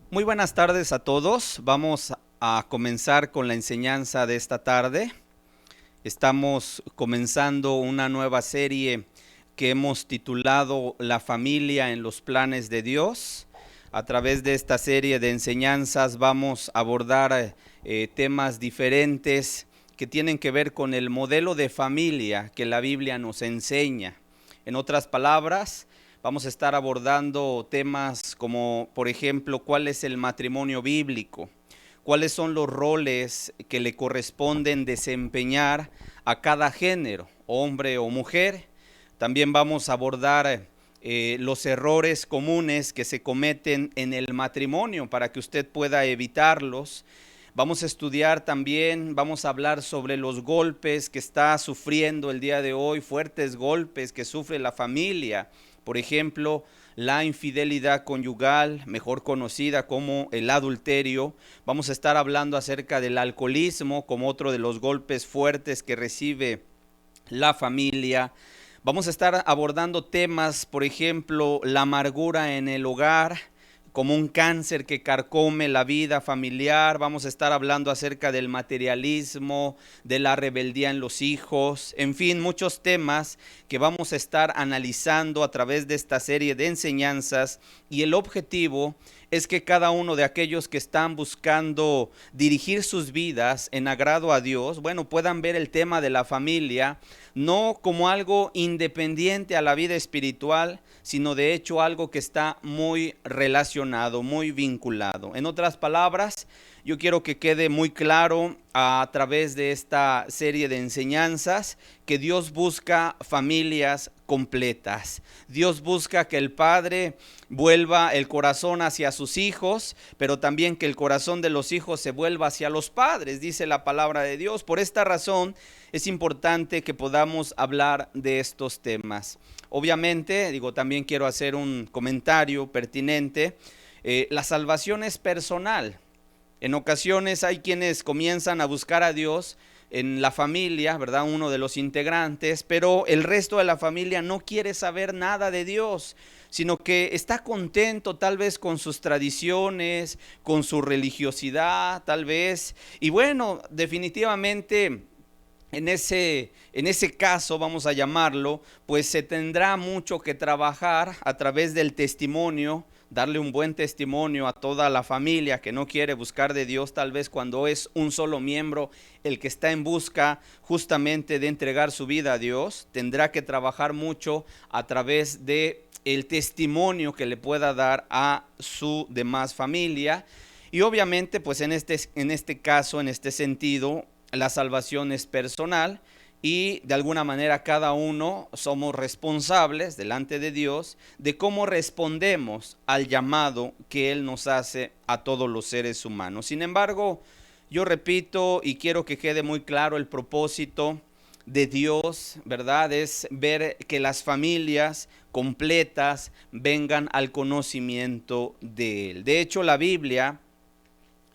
Muy buenas tardes a todos. Vamos a comenzar con la enseñanza de esta tarde. Estamos comenzando una nueva serie que hemos titulado La familia en los planes de Dios. A través de esta serie de enseñanzas vamos a abordar temas diferentes que tienen que ver con el modelo de familia que la Biblia nos enseña. En otras palabras, vamos a estar abordando temas como, por ejemplo, cuál es el matrimonio bíblico, cuáles son los roles que le corresponden desempeñar a cada género, hombre o mujer. También vamos a abordar los errores comunes que se cometen en el matrimonio para que usted pueda evitarlos. Vamos a estudiar también, vamos a hablar sobre los golpes que está sufriendo el día de hoy, fuertes golpes que sufre la familia. Por ejemplo, la infidelidad conyugal, mejor conocida como el adulterio. Vamos a estar hablando acerca del alcoholismo como otro de los golpes fuertes que recibe la familia. Vamos a estar abordando temas, por ejemplo, la amargura en el hogar, como un cáncer que carcome la vida familiar. Vamos a estar hablando acerca del materialismo, de la rebeldía en los hijos, en fin, muchos temas que vamos a estar analizando a través de esta serie de enseñanzas, y el objetivo es que cada uno de aquellos que están buscando dirigir sus vidas en agrado a Dios, bueno, puedan ver el tema de la familia no como algo independiente a la vida espiritual, sino de hecho algo que está muy relacionado, muy vinculado. En otras palabras, yo quiero que quede muy claro a través de esta serie de enseñanzas que Dios busca familias completas. Dios busca que el padre vuelva el corazón hacia sus hijos, pero también que el corazón de los hijos se vuelva hacia los padres, dice la palabra de Dios. Por esta razón es importante que podamos hablar de estos temas. Obviamente, también quiero hacer un comentario pertinente. La salvación es personal. En ocasiones hay quienes comienzan a buscar a Dios en la familia, ¿verdad? Uno de los integrantes, pero el resto de la familia no quiere saber nada de Dios, sino que está contento tal vez con sus tradiciones, con su religiosidad, tal vez. Y bueno, definitivamente en ese caso, vamos a llamarlo, pues se tendrá mucho que trabajar a través del testimonio, darle un buen testimonio a toda la familia que no quiere buscar de Dios, tal vez cuando es un solo miembro el que está en busca justamente de entregar su vida a Dios. Tendrá que trabajar mucho a través de el testimonio que le pueda dar a su demás familia. Y obviamente, pues en este caso, en este sentido, la salvación es personal y de alguna manera cada uno somos responsables delante de Dios de cómo respondemos al llamado que Él nos hace a todos los seres humanos. Sin embargo, yo repito y quiero que quede muy claro el propósito de Dios, ¿verdad? Es ver que las familias completas vengan al conocimiento de Él. De hecho, la Biblia,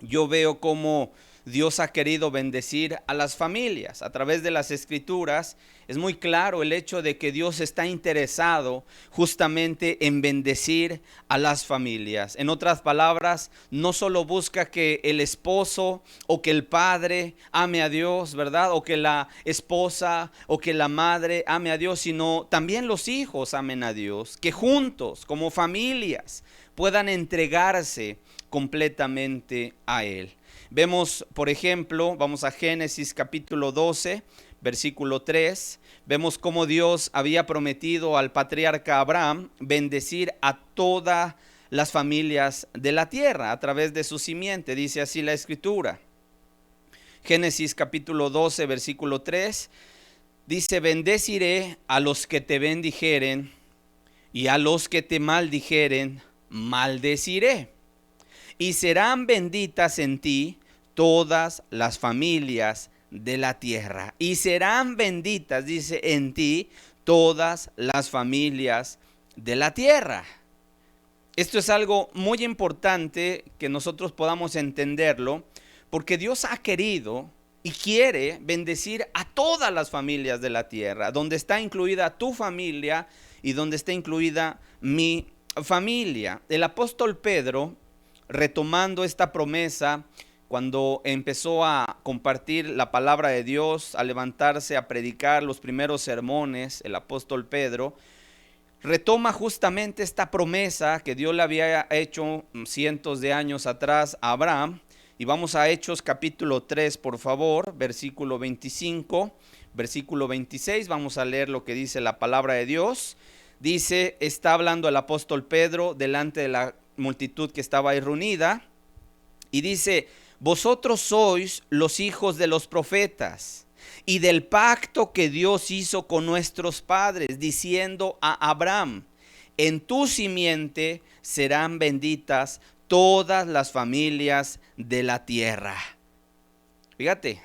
yo veo cómo Dios ha querido bendecir a las familias. A través de las escrituras es muy claro el hecho de que Dios está interesado justamente en bendecir a las familias. En otras palabras, no solo busca que el esposo o que el padre ame a Dios, ¿verdad? O que la esposa o que la madre ame a Dios, sino también los hijos amen a Dios. Que juntos, como familias, puedan entregarse completamente a Él. Vemos, por ejemplo, vamos a Génesis capítulo 12, versículo 3, vemos cómo Dios había prometido al patriarca Abraham bendecir a todas las familias de la tierra a través de su simiente, dice así la escritura. Génesis capítulo 12, versículo 3, dice: bendeciré a los que te bendijeren y a los que te maldijeren, maldeciré. Y serán benditas en ti todas las familias de la tierra. Y serán benditas, dice, en ti todas las familias de la tierra. Esto es algo muy importante que nosotros podamos entenderlo, porque Dios ha querido y quiere bendecir a todas las familias de la tierra, donde está incluida tu familia y donde está incluida mi familia. El apóstol Pedro retomando esta promesa cuando empezó a compartir la palabra de Dios, a levantarse a predicar los primeros sermones, el apóstol Pedro retoma justamente esta promesa que Dios le había hecho cientos de años atrás a Abraham. Y vamos a Hechos capítulo 3, por favor, versículo 25, versículo 26, vamos a leer lo que dice la palabra de Dios. Dice, está hablando el apóstol Pedro delante de la multitud que estaba ahí reunida, y dice, vosotros sois los hijos de los profetas y del pacto que Dios hizo con nuestros padres, diciendo a Abraham, en tu simiente serán benditas todas las familias de la tierra. Fíjate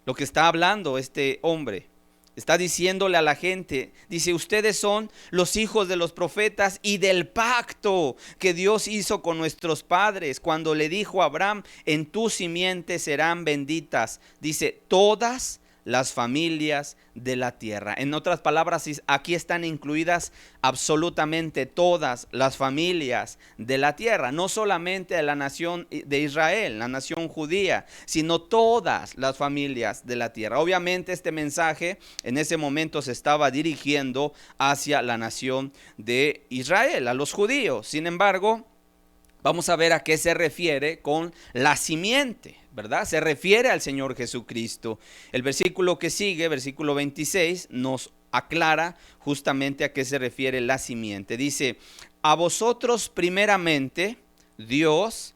lo que está hablando este hombre. Está diciéndole a la gente, dice, ustedes son los hijos de los profetas y del pacto que Dios hizo con nuestros padres cuando le dijo a Abraham, en tu simiente serán benditas, dice, todas las familias de la tierra. En otras palabras, aquí están incluidas absolutamente todas las familias de la tierra, no solamente de la nación de Israel, la nación judía, sino todas las familias de la tierra. Obviamente este mensaje en ese momento se estaba dirigiendo hacia la nación de Israel, a los judíos. Sin embargo, vamos a ver a qué se refiere con la simiente, ¿verdad? Se refiere al Señor Jesucristo. El versículo que sigue, versículo 26, nos aclara justamente a qué se refiere la simiente. Dice, a vosotros primeramente, Dios,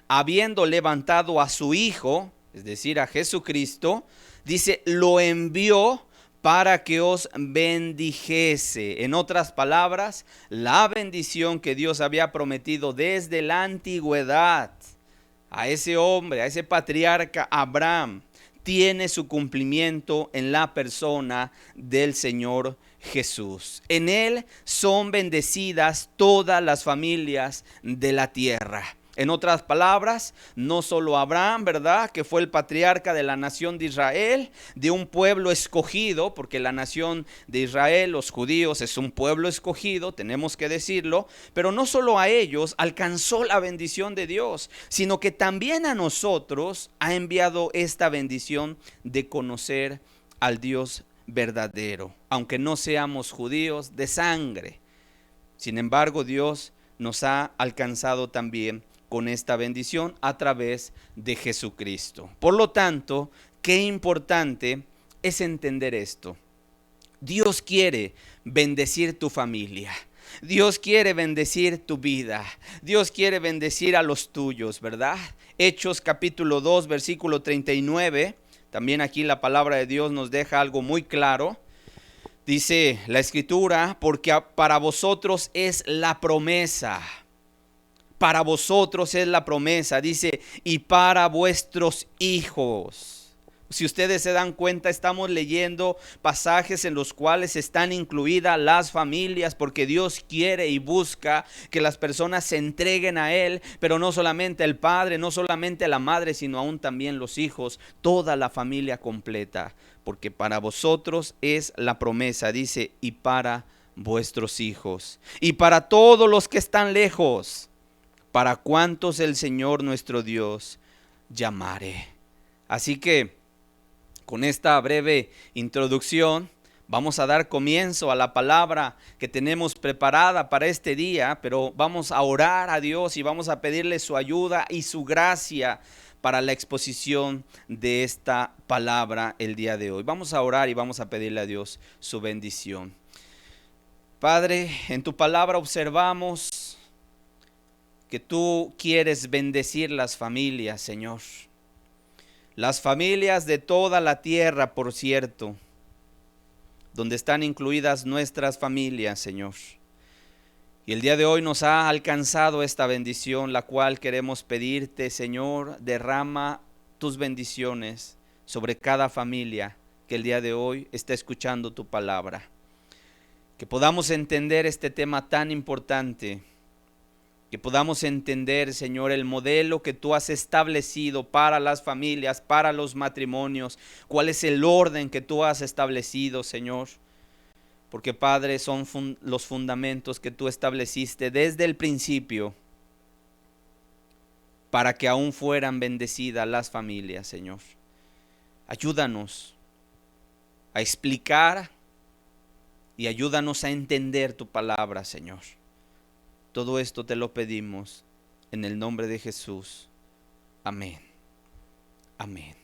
habiendo levantado a su Hijo, es decir, a Jesucristo, dice, lo envió para que os bendijese. En otras palabras, la bendición que Dios había prometido desde la antigüedad a ese hombre, a ese patriarca Abraham, tiene su cumplimiento en la persona del Señor Jesús. En él son bendecidas todas las familias de la tierra. En otras palabras, no solo Abraham, ¿verdad?, que fue el patriarca de la nación de Israel, de un pueblo escogido, porque la nación de Israel, los judíos, es un pueblo escogido, tenemos que decirlo, pero no solo a ellos alcanzó la bendición de Dios, sino que también a nosotros ha enviado esta bendición de conocer al Dios verdadero, aunque no seamos judíos de sangre. Sin embargo, Dios nos ha alcanzado también con esta bendición a través de Jesucristo. Por lo tanto, qué importante es entender esto. Dios quiere bendecir tu familia. Dios quiere bendecir tu vida. Dios quiere bendecir a los tuyos, ¿verdad? Hechos capítulo 2, versículo 39. También aquí la palabra de Dios nos deja algo muy claro. Dice la escritura, porque para vosotros es la promesa. Para vosotros es la promesa, dice, y para vuestros hijos. Si ustedes se dan cuenta, estamos leyendo pasajes en los cuales están incluidas las familias, porque Dios quiere y busca que las personas se entreguen a Él, pero no solamente el padre, no solamente la madre, sino aún también los hijos, toda la familia completa, porque para vosotros es la promesa, dice, y para vuestros hijos, y para todos los que están lejos, para cuantos el Señor nuestro Dios llamare. Así que con esta breve introducción vamos a dar comienzo a la palabra que tenemos preparada para este día, pero vamos a orar a Dios y vamos a pedirle su ayuda y su gracia para la exposición de esta palabra el día de hoy. Vamos a orar y vamos a pedirle a Dios su bendición. Padre, en tu palabra observamos que tú quieres bendecir las familias, Señor. Las familias de toda la tierra, por cierto, donde están incluidas nuestras familias, Señor. Y el día de hoy nos ha alcanzado esta bendición, la cual queremos pedirte, Señor, derrama tus bendiciones sobre cada familia que el día de hoy está escuchando tu palabra. Que podamos entender este tema tan importante, que podamos entender, Señor, el modelo que tú has establecido para las familias, para los matrimonios, cuál es el orden que tú has establecido, Señor. Porque, Padre, son los fundamentos que tú estableciste desde el principio para que aún fueran bendecidas las familias, Señor. Ayúdanos a explicar y ayúdanos a entender tu palabra, Señor. Todo esto te lo pedimos en el nombre de Jesús. Amén. Amén.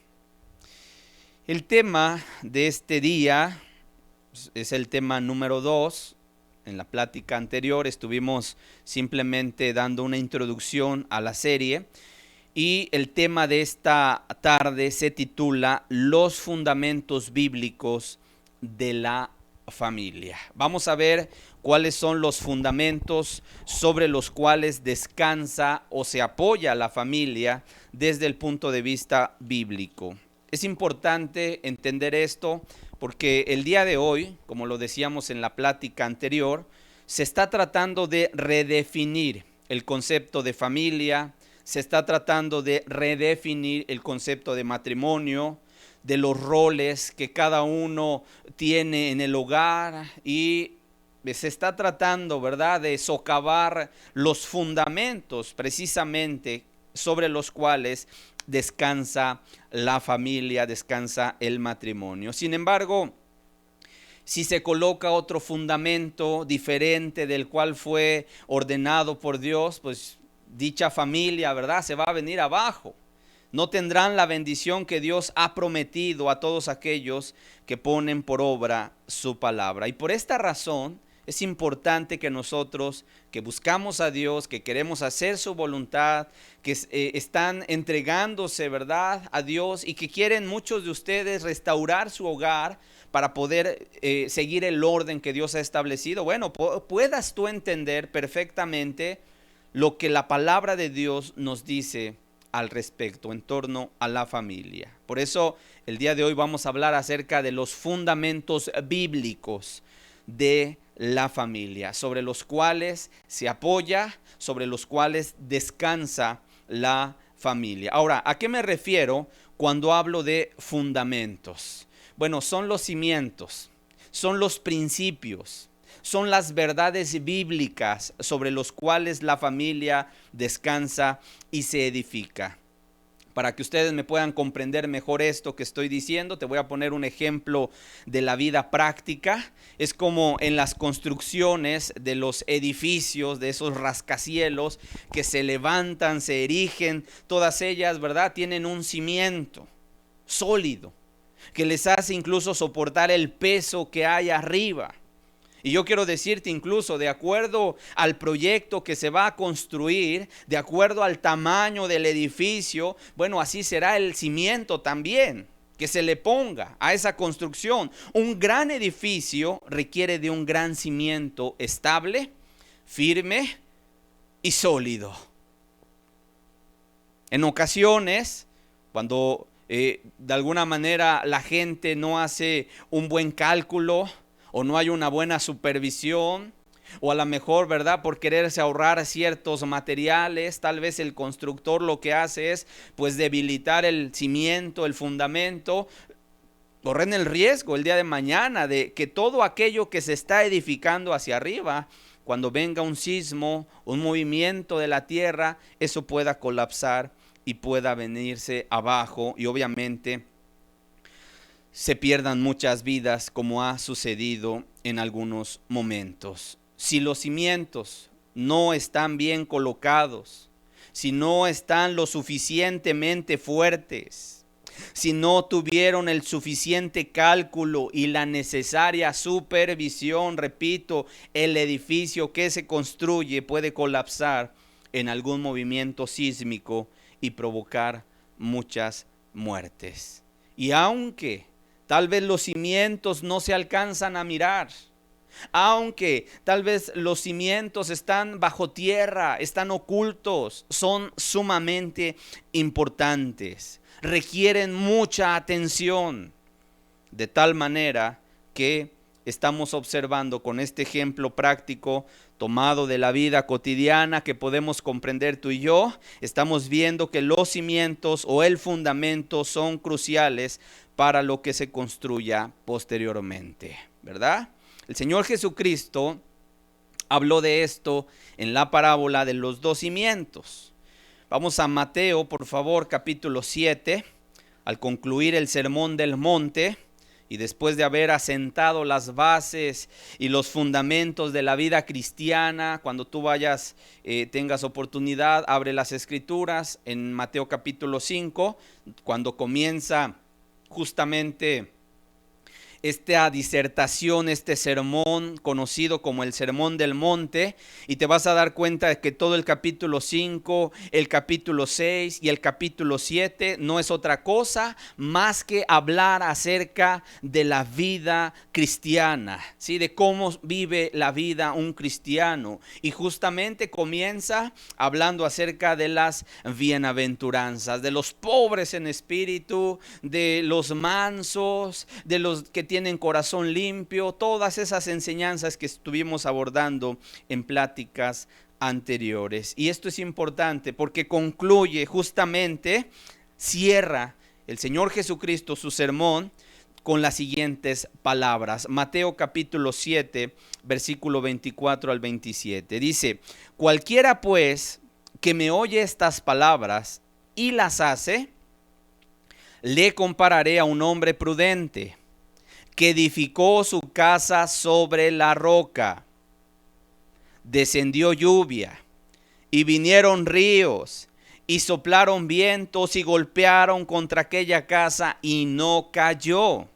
El tema de este día es el tema número 2. En la plática anterior estuvimos simplemente dando una introducción a la serie y el tema de esta tarde se titula Los fundamentos bíblicos de la familia. Vamos a ver cuáles son los fundamentos sobre los cuales descansa o se apoya la familia desde el punto de vista bíblico. Es importante entender esto porque el día de hoy, como lo decíamos en la plática anterior, se está tratando de redefinir el concepto de familia, se está tratando de redefinir el concepto de matrimonio, de los roles que cada uno tiene en el hogar y se está tratando, ¿verdad?, de socavar los fundamentos precisamente sobre los cuales descansa la familia, descansa el matrimonio. Sin embargo, si se coloca otro fundamento diferente del cual fue ordenado por Dios, pues dicha familia, ¿verdad?, se va a venir abajo. No tendrán la bendición que Dios ha prometido a todos aquellos que ponen por obra su palabra. Y por esta razón es importante que nosotros, que buscamos a Dios, que queremos hacer su voluntad, que están entregándose, ¿verdad?, a Dios y que quieren muchos de ustedes restaurar su hogar para poder seguir el orden que Dios ha establecido. Bueno, puedas tú entender perfectamente lo que la palabra de Dios nos dice al respecto en torno a la familia. Por eso el día de hoy vamos a hablar acerca de los fundamentos bíblicos de la familia, sobre los cuales se apoya, sobre los cuales descansa la familia. Ahora, ¿a qué me refiero cuando hablo de fundamentos? Bueno, son los cimientos, son los principios, son las verdades bíblicas sobre los cuales la familia descansa y se edifica. Para que ustedes me puedan comprender mejor esto que estoy diciendo, te voy a poner un ejemplo de la vida práctica. Es como en las construcciones de los edificios, de esos rascacielos que se levantan, se erigen, todas ellas, ¿verdad?, tienen un cimiento sólido que les hace incluso soportar el peso que hay arriba. Y yo quiero decirte incluso, de acuerdo al proyecto que se va a construir, de acuerdo al tamaño del edificio, bueno, así será el cimiento también que se le ponga a esa construcción. Un gran edificio requiere de un gran cimiento estable, firme y sólido. En ocasiones, cuando de alguna manera la gente no hace un buen cálculo, o no hay una buena supervisión, o a lo mejor, ¿verdad?, por quererse ahorrar ciertos materiales, tal vez el constructor lo que hace es pues debilitar el cimiento, el fundamento. Corren el riesgo el día de mañana de que todo aquello que se está edificando hacia arriba, cuando venga un sismo, un movimiento de la tierra, eso pueda colapsar y pueda venirse abajo y obviamente se pierdan muchas vidas, como ha sucedido en algunos momentos. Si los cimientos no están bien colocados, si no están lo suficientemente fuertes, si no tuvieron el suficiente cálculo y la necesaria supervisión, repito, el edificio que se construye puede colapsar en algún movimiento sísmico y provocar muchas muertes. Y aunque tal vez los cimientos no se alcanzan a mirar, aunque tal vez los cimientos están bajo tierra, están ocultos, son sumamente importantes, requieren mucha atención, de tal manera que estamos observando con este ejemplo práctico tomado de la vida cotidiana que podemos comprender tú y yo, estamos viendo que los cimientos o el fundamento son cruciales para lo que se construya posteriormente, ¿verdad? El Señor Jesucristo habló de esto en la parábola de los dos cimientos. Vamos a Mateo, por favor, capítulo 7, al concluir el Sermón del Monte y después de haber asentado las bases y los fundamentos de la vida cristiana. Cuando tú vayas, tengas oportunidad, abre las Escrituras en Mateo capítulo 5, cuando comienza justamente esta disertación, este sermón conocido como el Sermón del Monte, y te vas a dar cuenta de que todo el capítulo 5, el capítulo 6 y el capítulo 7 no es otra cosa más que hablar acerca de la vida cristiana, ¿sí? De cómo vive la vida un cristiano, y justamente comienza hablando acerca de las bienaventuranzas, de los pobres en espíritu, de los mansos, de los que tienen corazón limpio, todas esas enseñanzas que estuvimos abordando en pláticas anteriores. Y esto es importante porque concluye justamente, cierra el Señor Jesucristo su sermón con las siguientes palabras. Mateo capítulo 7, versículo 24 al 27. Dice: cualquiera pues que me oye estas palabras y las hace, le compararé a un hombre prudente que edificó su casa sobre la roca. Descendió lluvia y vinieron ríos y soplaron vientos y golpearon contra aquella casa y no cayó.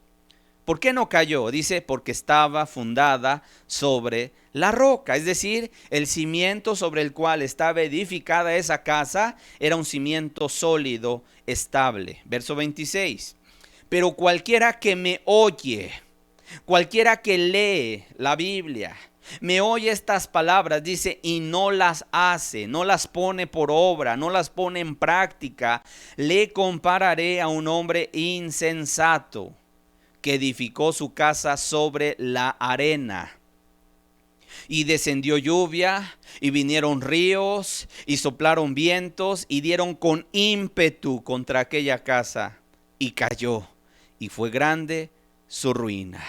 ¿Por qué no cayó? Dice, porque estaba fundada sobre la roca. Es decir, el cimiento sobre el cual estaba edificada esa casa era un cimiento sólido, estable. Verso 26. Pero cualquiera que me oye, cualquiera que lee la Biblia, me oye estas palabras, dice, y no las hace, no las pone por obra, no las pone en práctica, le compararé a un hombre insensato que edificó su casa sobre la arena. Y descendió lluvia, y vinieron ríos, y soplaron vientos, y dieron con ímpetu contra aquella casa, y cayó, y fue grande su ruina.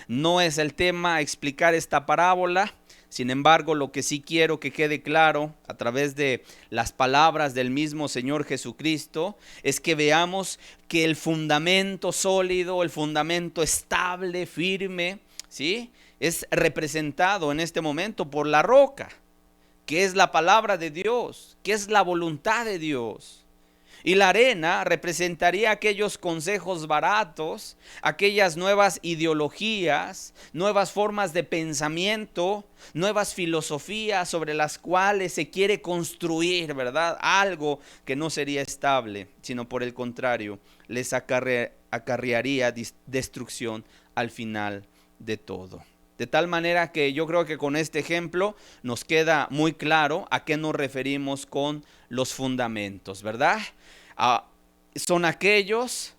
No es el tema explicar esta parábola. Sin embargo, lo que sí quiero que quede claro a través de las palabras del mismo Señor Jesucristo es que veamos que el fundamento sólido, el fundamento estable, firme, ¿sí?, es representado en este momento por la roca, que es la palabra de Dios, que es la voluntad de Dios. Y la arena representaría aquellos consejos baratos, aquellas nuevas ideologías, nuevas formas de pensamiento, nuevas filosofías sobre las cuales se quiere construir, ¿verdad? Algo que no sería estable, sino por el contrario, les acarrearía destrucción al final de todo. De tal manera que yo creo que con este ejemplo nos queda muy claro a qué nos referimos con los fundamentos, ¿verdad? Son aquellos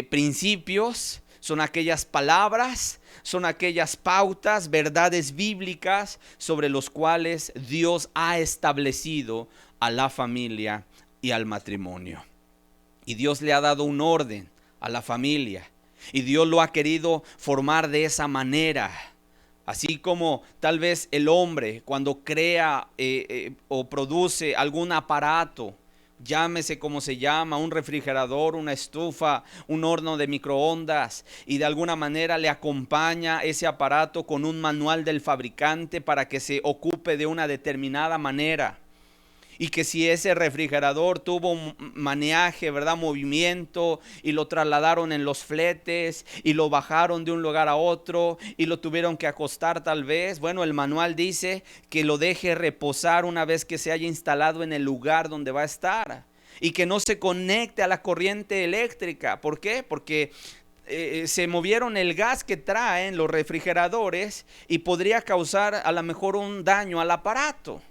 principios, son aquellas palabras, son aquellas pautas, verdades bíblicas sobre los cuales Dios ha establecido a la familia y al matrimonio. Y Dios le ha dado un orden a la familia, y Dios lo ha querido formar de esa manera. Así como tal vez el hombre cuando crea o produce algún aparato, llámese como se llama, un refrigerador, una estufa, un horno de microondas, y de alguna manera le acompaña ese aparato con un manual del fabricante para que se ocupe de una determinada manera. Y que si ese refrigerador tuvo un maneaje, ¿verdad?, movimiento, y lo trasladaron en los fletes y lo bajaron de un lugar a otro y lo tuvieron que acostar tal vez, bueno, el manual dice que lo deje reposar una vez que se haya instalado en el lugar donde va a estar, y que no se conecte a la corriente eléctrica. ¿Por qué? Porque se movieron el gas que traen los refrigeradores y podría causar a lo mejor un daño al aparato.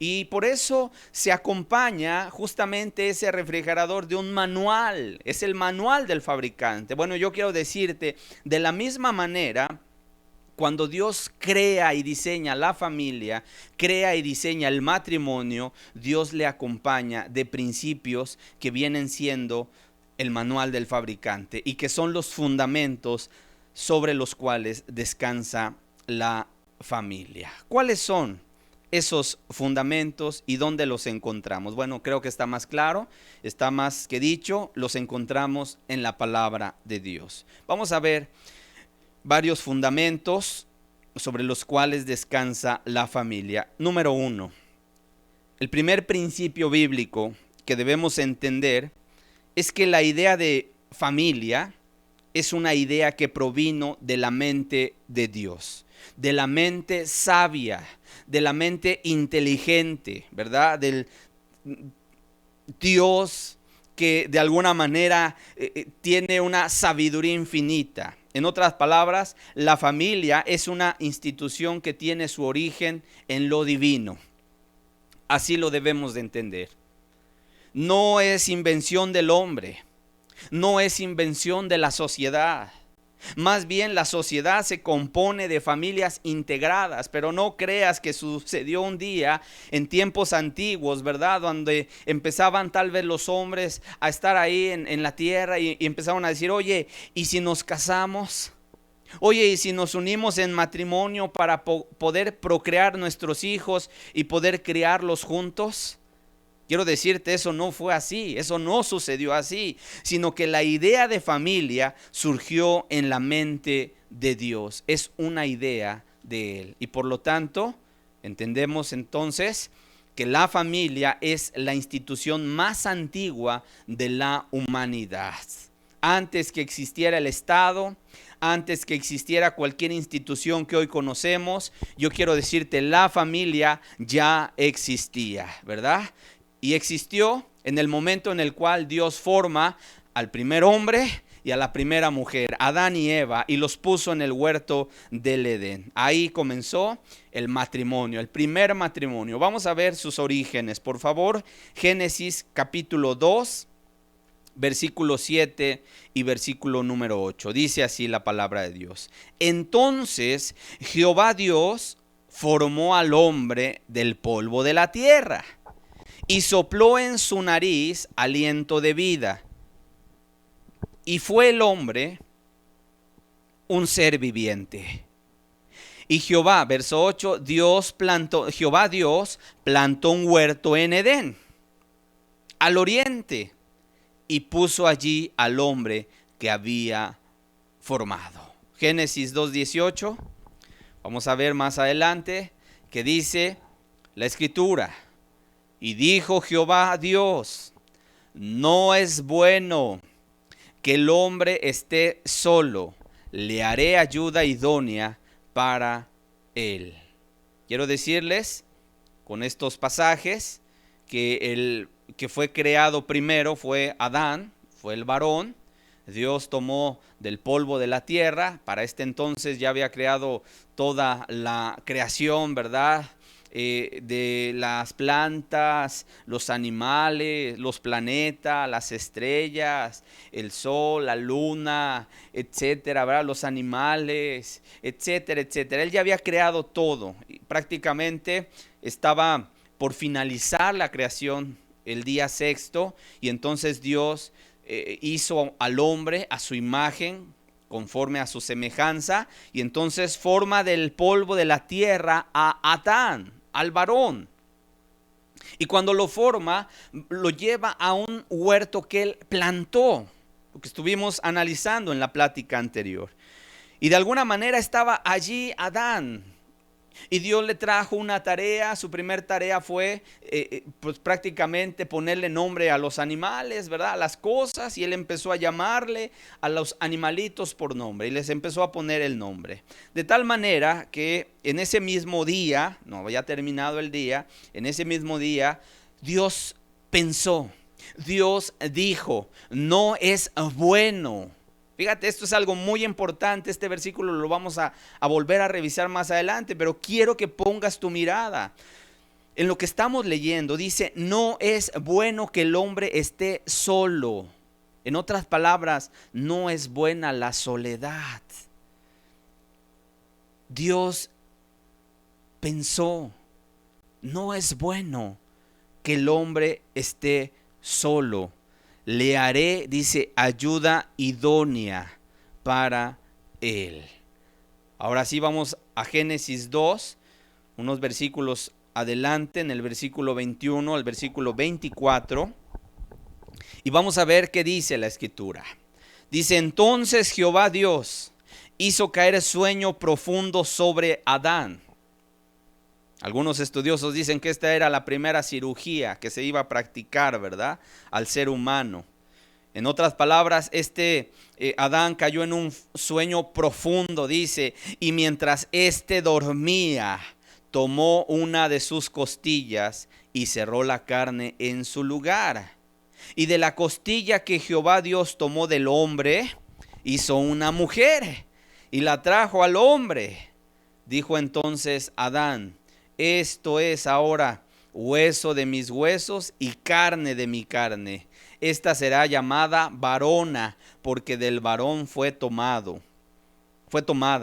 Y por eso se acompaña justamente ese refrigerador de un manual. Es el manual del fabricante. Bueno, yo quiero decirte, de la misma manera, cuando Dios crea y diseña la familia, crea y diseña el matrimonio, Dios le acompaña de principios que vienen siendo el manual del fabricante y que son los fundamentos sobre los cuales descansa la familia. ¿Cuáles son esos fundamentos y dónde los encontramos? Bueno, creo que está más claro, está más que dicho, los encontramos en la palabra de Dios. Vamos a ver varios fundamentos sobre los cuales descansa la familia. Número 1, el primer principio bíblico que debemos entender es que la idea de familia es una idea que provino de la mente de Dios, de la mente sabia, de la mente inteligente, ¿verdad? Del Dios que de alguna manera tiene una sabiduría infinita. En otras palabras, la familia es una institución que tiene su origen en lo divino. Así lo debemos de entender. No es invención del hombre, no es invención de la sociedad. Más bien la sociedad se compone de familias integradas, pero no creas que sucedió un día en tiempos antiguos, ¿verdad? Donde empezaban tal vez los hombres a estar ahí en la tierra y empezaron a decir, oye, ¿y si nos casamos? Oye, ¿y si nos unimos en matrimonio para poder procrear nuestros hijos y poder criarlos juntos? Quiero decirte, eso no fue así, eso no sucedió así, sino que la idea de familia surgió en la mente de Dios. Es una idea de Él. Y por lo tanto, entendemos entonces que la familia es la institución más antigua de la humanidad. Antes que existiera el Estado, antes que existiera cualquier institución que hoy conocemos, yo quiero decirte, la familia ya existía, ¿verdad? Y existió en el momento en el cual Dios forma al primer hombre y a la primera mujer, Adán y Eva, y los puso en el huerto del Edén. Ahí comenzó el matrimonio, el primer matrimonio. Vamos a ver sus orígenes, por favor. Génesis capítulo 2, versículo 7 y versículo número 8. Dice así la palabra de Dios. Entonces Jehová Dios formó al hombre del polvo de la tierra y sopló en su nariz aliento de vida. Y fue el hombre un ser viviente. Y Jehová, verso 8, Jehová Dios plantó un huerto en Edén, al oriente, y puso allí al hombre que había formado. Génesis 2:18, vamos a ver más adelante que dice la escritura. Y dijo Jehová Dios, no es bueno que el hombre esté solo, le haré ayuda idónea para él. Quiero decirles con estos pasajes que el que fue creado primero fue Adán, fue el varón. Dios tomó del polvo de la tierra, para este entonces ya había creado toda la creación, ¿verdad? De las plantas, los animales, los planetas, las estrellas, el sol, la luna, etcétera, ¿verdad? Los animales, etcétera, etcétera. Él ya había creado todo. Prácticamente estaba por finalizar la creación el día sexto, y entonces Dios hizo al hombre a su imagen, conforme a su semejanza, y entonces forma del polvo de la tierra a Adán, al varón. Y cuando lo forma, lo lleva a un huerto que él plantó, lo que estuvimos analizando en la plática anterior. Y de alguna manera estaba allí Adán. Y Dios le trajo una tarea. Su primer tarea fue pues prácticamente ponerle nombre a los animales, ¿verdad? A las cosas. Y él empezó a llamarle a los animalitos por nombre. Y les empezó a poner el nombre. De tal manera que en ese mismo día, no había terminado el día, en ese mismo día Dios pensó, Dios dijo, no es bueno. Fíjate, esto es algo muy importante. Este versículo lo vamos a volver a revisar más adelante, pero quiero que pongas tu mirada en lo que estamos leyendo. Dice, no es bueno que el hombre esté solo. En otras palabras, no es buena la soledad. Dios pensó, no es bueno que el hombre esté solo. Le haré, dice, ayuda idónea para él. Ahora sí vamos a Génesis 2, unos versículos adelante en el versículo 21 al versículo 24 y vamos a ver qué dice la escritura. Dice: entonces Jehová Dios hizo caer sueño profundo sobre Adán. Algunos estudiosos dicen que esta era la primera cirugía que se iba a practicar, ¿verdad?, al ser humano. En otras palabras, Adán cayó en un sueño profundo, dice, y mientras dormía, tomó una de sus costillas y cerró la carne en su lugar. Y de la costilla que Jehová Dios tomó del hombre, hizo una mujer y la trajo al hombre. Dijo entonces Adán: esto es ahora hueso de mis huesos y carne de mi carne. Esta será llamada varona, porque del varón fue tomada.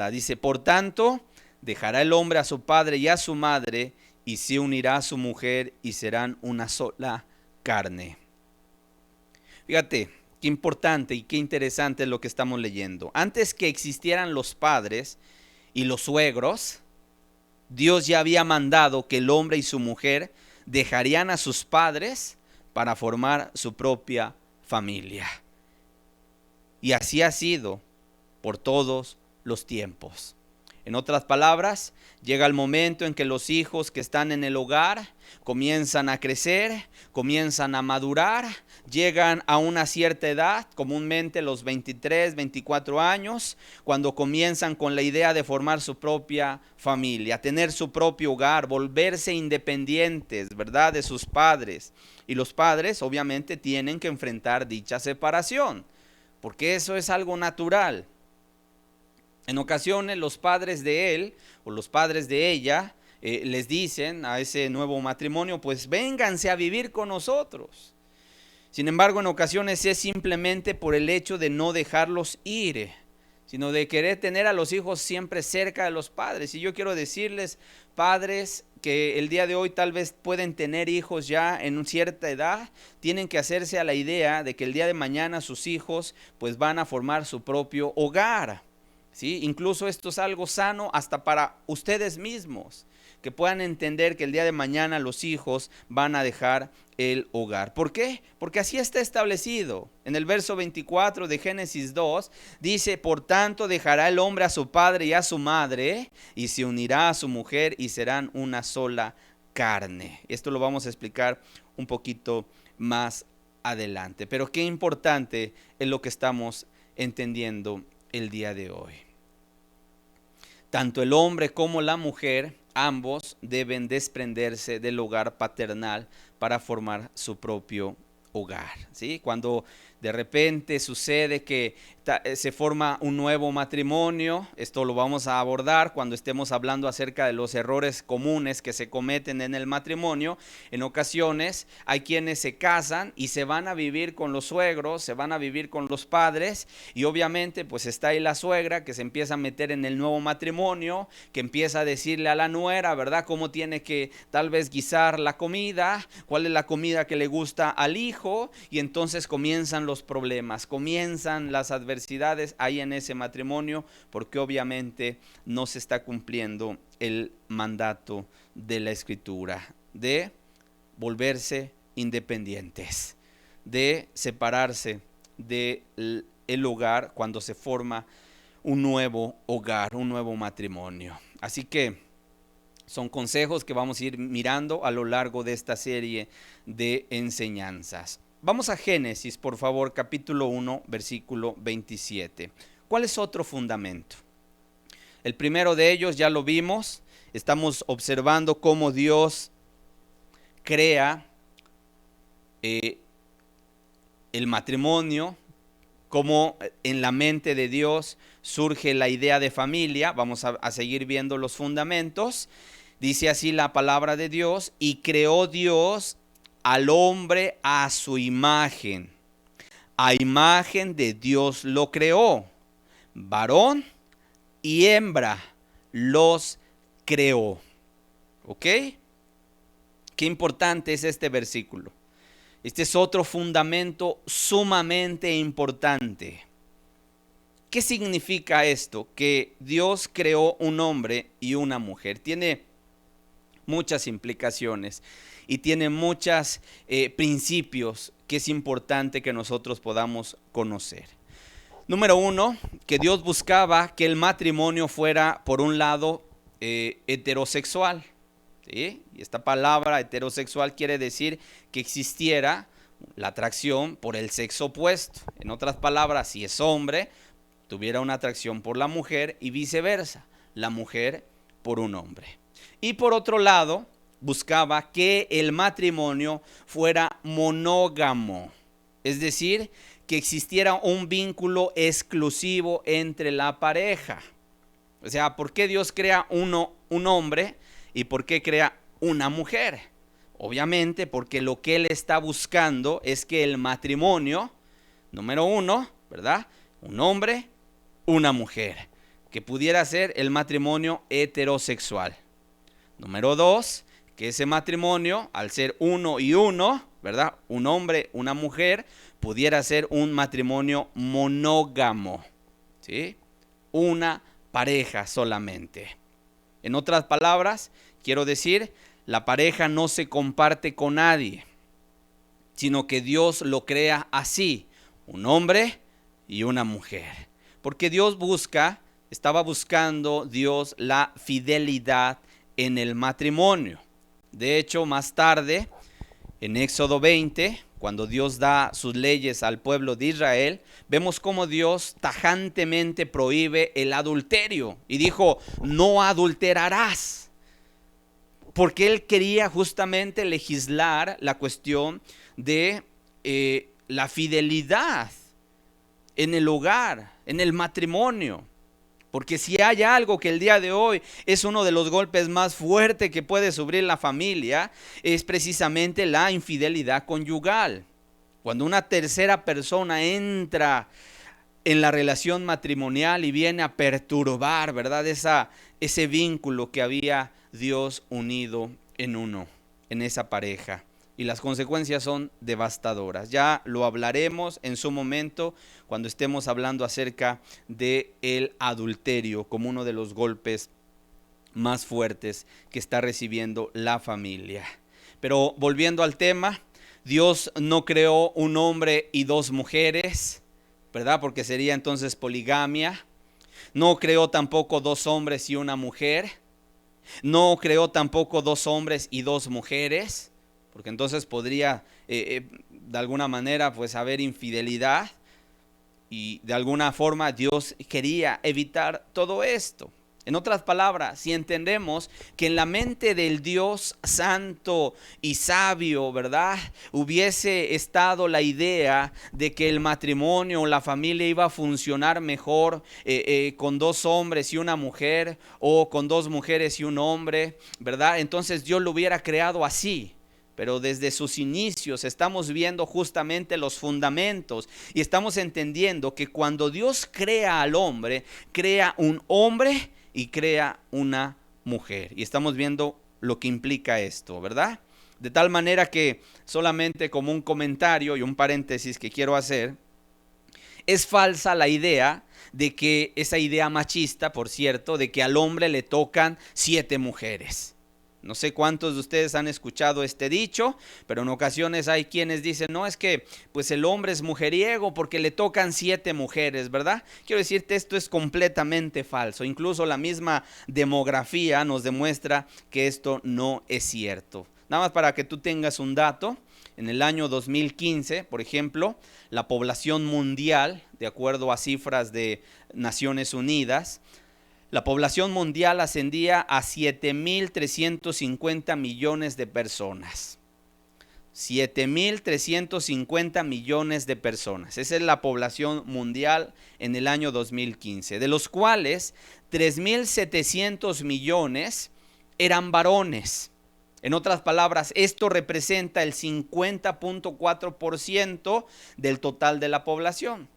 Dice: por tanto, dejará el hombre a su padre y a su madre, y se unirá a su mujer, y serán una sola carne. Fíjate, qué importante y qué interesante es lo que estamos leyendo. Antes que existieran los padres y los suegros, Dios ya había mandado que el hombre y su mujer dejarían a sus padres para formar su propia familia. Y así ha sido por todos los tiempos. En otras palabras, llega el momento en que los hijos que están en el hogar comienzan a crecer, comienzan a madurar, llegan a una cierta edad, comúnmente los 23, 24 años, cuando comienzan con la idea de formar su propia familia, tener su propio hogar, volverse independientes, ¿verdad?, de sus padres. Y los padres obviamente tienen que enfrentar dicha separación, porque eso es algo natural. En ocasiones los padres de él o los padres de ella les dicen a ese nuevo matrimonio: pues vénganse a vivir con nosotros. Sin embargo, en ocasiones es simplemente por el hecho de no dejarlos ir, sino de querer tener a los hijos siempre cerca de los padres. Y yo quiero decirles, padres que el día de hoy tal vez pueden tener hijos ya en una cierta edad, tienen que hacerse a la idea de que el día de mañana sus hijos pues van a formar su propio hogar. ¿Sí? Incluso esto es algo sano hasta para ustedes mismos, que puedan entender que el día de mañana los hijos van a dejar el hogar. ¿Por qué? Porque así está establecido. En el verso 24 de Génesis 2 dice: por tanto dejará el hombre a su padre y a su madre, y se unirá a su mujer, y serán una sola carne. Esto lo vamos a explicar un poquito más adelante. Pero qué importante es lo que estamos entendiendo el día de hoy. Tanto el hombre como la mujer, ambos deben desprenderse del hogar paternal para formar su propio hogar, ¿sí? Cuando de repente sucede que se forma un nuevo matrimonio, esto lo vamos a abordar cuando estemos hablando acerca de los errores comunes que se cometen en el matrimonio. En ocasiones hay quienes se casan y se van a vivir con los suegros, se van a vivir con los padres, y obviamente pues está ahí la suegra que se empieza a meter en el nuevo matrimonio, que empieza a decirle a la nuera, ¿verdad?, cómo tiene que tal vez guisar la comida, cuál es la comida que le gusta al hijo, y entonces comienzan los problemas, comienzan las adversidades ahí en ese matrimonio, porque obviamente no se está cumpliendo el mandato de la Escritura de volverse independientes, de separarse del hogar cuando se forma un nuevo hogar, un nuevo matrimonio. Así que son consejos que vamos a ir mirando a lo largo de esta serie de enseñanzas. Vamos a Génesis, por favor, capítulo 1, versículo 27. ¿Cuál es otro fundamento? El primero de ellos ya lo vimos. Estamos observando cómo Dios crea el matrimonio, cómo en la mente de Dios surge la idea de familia. Vamos a seguir viendo los fundamentos. Dice así la palabra de Dios: y creó Dios al hombre a su imagen. A imagen de Dios lo creó. Varón y hembra los creó. ¿Ok? Qué importante es este versículo. Este es otro fundamento sumamente importante. ¿Qué significa esto? Que Dios creó un hombre y una mujer. Tiene muchas implicaciones y tiene muchos principios que es importante que nosotros podamos conocer. Número uno, que Dios buscaba que el matrimonio fuera, por un lado, heterosexual. ¿Sí? Y esta palabra heterosexual quiere decir que existiera la atracción por el sexo opuesto. En otras palabras, si es hombre, tuviera una atracción por la mujer y viceversa, la mujer por un hombre. Y por otro lado, buscaba que el matrimonio fuera monógamo, es decir, que existiera un vínculo exclusivo entre la pareja. O sea, ¿por qué Dios crea un hombre y por qué crea una mujer? Obviamente porque lo que Él está buscando es que el matrimonio, número uno, ¿verdad? Un hombre, una mujer, que pudiera ser el matrimonio heterosexual. Número dos, que ese matrimonio, al ser uno y uno, ¿verdad? Un hombre, una mujer, pudiera ser un matrimonio monógamo, ¿sí? Una pareja solamente. En otras palabras, quiero decir, la pareja no se comparte con nadie, sino que Dios lo crea así, un hombre y una mujer. Porque Dios estaba buscando Dios la fidelidad en el matrimonio. De hecho, más tarde, en Éxodo 20, cuando Dios da sus leyes al pueblo de Israel, vemos cómo Dios tajantemente prohíbe el adulterio y dijo, no adulterarás. Porque Él quería justamente legislar la cuestión de la fidelidad en el hogar, en el matrimonio. Porque si hay algo que el día de hoy es uno de los golpes más fuertes que puede sufrir la familia, es precisamente la infidelidad conyugal. Cuando una tercera persona entra en la relación matrimonial y viene a perturbar, ¿verdad? Ese vínculo que había Dios unido en esa pareja. Y las consecuencias son devastadoras. Ya lo hablaremos en su momento cuando estemos hablando acerca del adulterio como uno de los golpes más fuertes que está recibiendo la familia. Pero volviendo al tema, Dios no creó un hombre y dos mujeres, ¿verdad? Porque sería entonces poligamia. No creó tampoco dos hombres y una mujer. No creó tampoco dos hombres y dos mujeres, porque entonces podría de alguna manera pues haber infidelidad y de alguna forma Dios quería evitar todo esto. En otras palabras, si entendemos que en la mente del Dios santo y sabio, ¿verdad? Hubiese estado la idea de que el matrimonio o la familia iba a funcionar mejor con dos hombres y una mujer o con dos mujeres y un hombre, ¿verdad? Entonces Dios lo hubiera creado así. Pero desde sus inicios estamos viendo justamente los fundamentos y estamos entendiendo que cuando Dios crea al hombre, crea un hombre y crea una mujer. Y estamos viendo lo que implica esto, ¿verdad? De tal manera que solamente como un comentario y un paréntesis que quiero hacer, es falsa la idea de que, esa idea machista, por cierto, de que al hombre le tocan 7 mujeres. No sé cuántos de ustedes han escuchado este dicho, pero en ocasiones hay quienes dicen, no, es que pues el hombre es mujeriego porque le tocan 7 mujeres, ¿verdad? Quiero decirte, esto es completamente falso. Incluso la misma demografía nos demuestra que esto no es cierto. Nada más para que tú tengas un dato, en el año 2015, por ejemplo, la población mundial, de acuerdo a cifras de Naciones Unidas, la población mundial ascendía a 7.350 millones de personas. 7.350 millones de personas. Esa es la población mundial en el año 2015, de los cuales 3.700 millones eran varones. En otras palabras, esto representa el 50.4% del total de la población.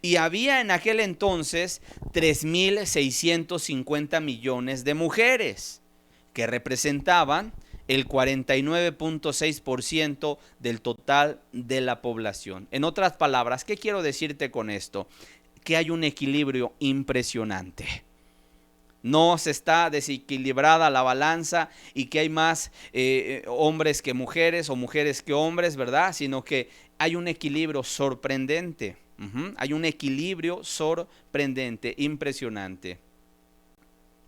Y había en aquel entonces 3.650 millones de mujeres, que representaban el 49.6% del total de la población. En otras palabras, ¿qué quiero decirte con esto? Que hay un equilibrio impresionante. No se está desequilibrada la balanza y que hay más hombres que mujeres o mujeres que hombres, ¿verdad? Sino que hay un equilibrio sorprendente. Hay un equilibrio sorprendente, impresionante.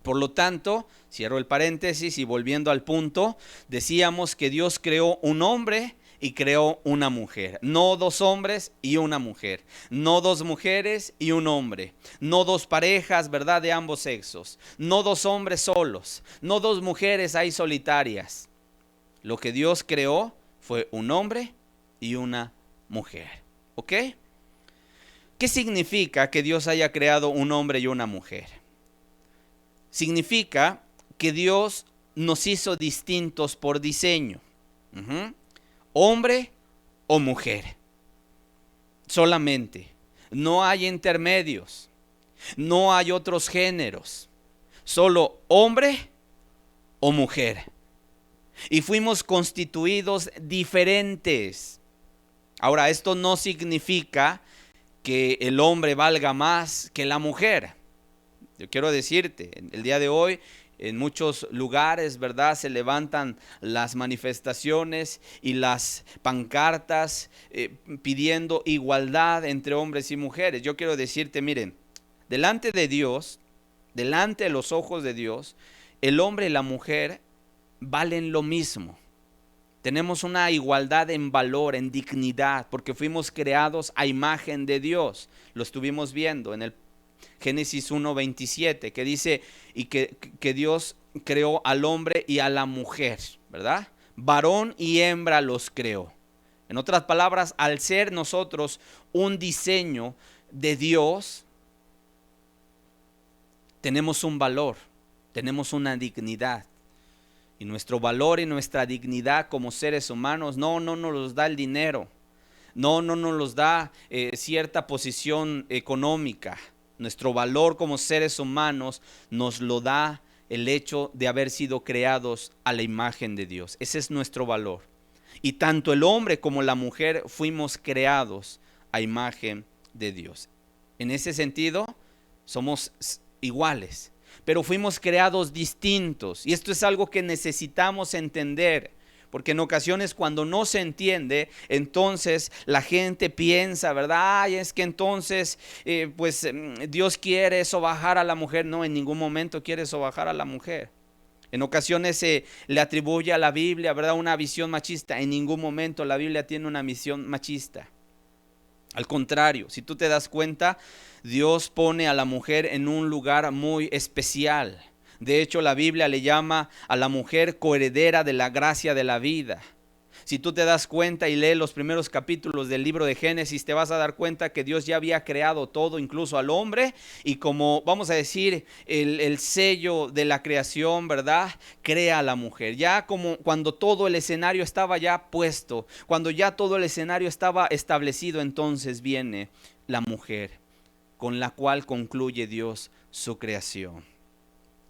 Por lo tanto, cierro el paréntesis y volviendo al punto, decíamos que Dios creó un hombre y creó una mujer. No dos hombres y una mujer. No dos mujeres y un hombre. No dos parejas, ¿verdad? De ambos sexos. No dos hombres solos. No dos mujeres ahí solitarias. Lo que Dios creó fue un hombre y una mujer. ¿Ok? ¿Qué significa que Dios haya creado un hombre y una mujer? Significa que Dios nos hizo distintos por diseño. Hombre o mujer. Solamente. No hay intermedios. No hay otros géneros. Solo hombre o mujer. Y fuimos constituidos diferentes. Ahora, esto no significa que el hombre valga más que la mujer. Yo quiero decirte, el día de hoy en muchos lugares, ¿verdad? Se levantan las manifestaciones y las pancartas pidiendo igualdad entre hombres y mujeres. Yo quiero decirte, miren, delante de Dios, delante de los ojos de Dios, el hombre y la mujer valen lo mismo. Tenemos una igualdad en valor, en dignidad, porque fuimos creados a imagen de Dios. Lo estuvimos viendo en el Génesis 1:27, que dice y que Dios creó al hombre y a la mujer, ¿verdad? Varón y hembra los creó. En otras palabras, al ser nosotros un diseño de Dios, tenemos un valor, tenemos una dignidad. Y nuestro valor y nuestra dignidad como seres humanos no nos los da el dinero, no nos los da cierta posición económica. Nuestro valor como seres humanos nos lo da el hecho de haber sido creados a la imagen de Dios. Ese es nuestro valor. Y tanto el hombre como la mujer fuimos creados a imagen de Dios. En ese sentido, somos iguales, pero fuimos creados distintos. Y esto es algo que necesitamos entender. Porque en ocasiones cuando no se entiende, entonces la gente piensa, ¿verdad? Ay, es que entonces Dios quiere sobajar a la mujer. No, en ningún momento quiere sobajar a la mujer. En ocasiones se le atribuye a la Biblia, ¿verdad? Una visión machista. En ningún momento la Biblia tiene una visión machista. Al contrario, si tú te das cuenta, Dios pone a la mujer en un lugar muy especial. De hecho, la Biblia le llama a la mujer coheredera de la gracia de la vida. Si tú te das cuenta y lees los primeros capítulos del libro de Génesis, te vas a dar cuenta que Dios ya había creado todo, incluso al hombre, y como vamos a decir, el sello de la creación, ¿verdad? Crea a la mujer. Ya como cuando todo el escenario estaba ya puesto, cuando ya todo el escenario estaba establecido, entonces viene la mujer, con la cual concluye Dios su creación.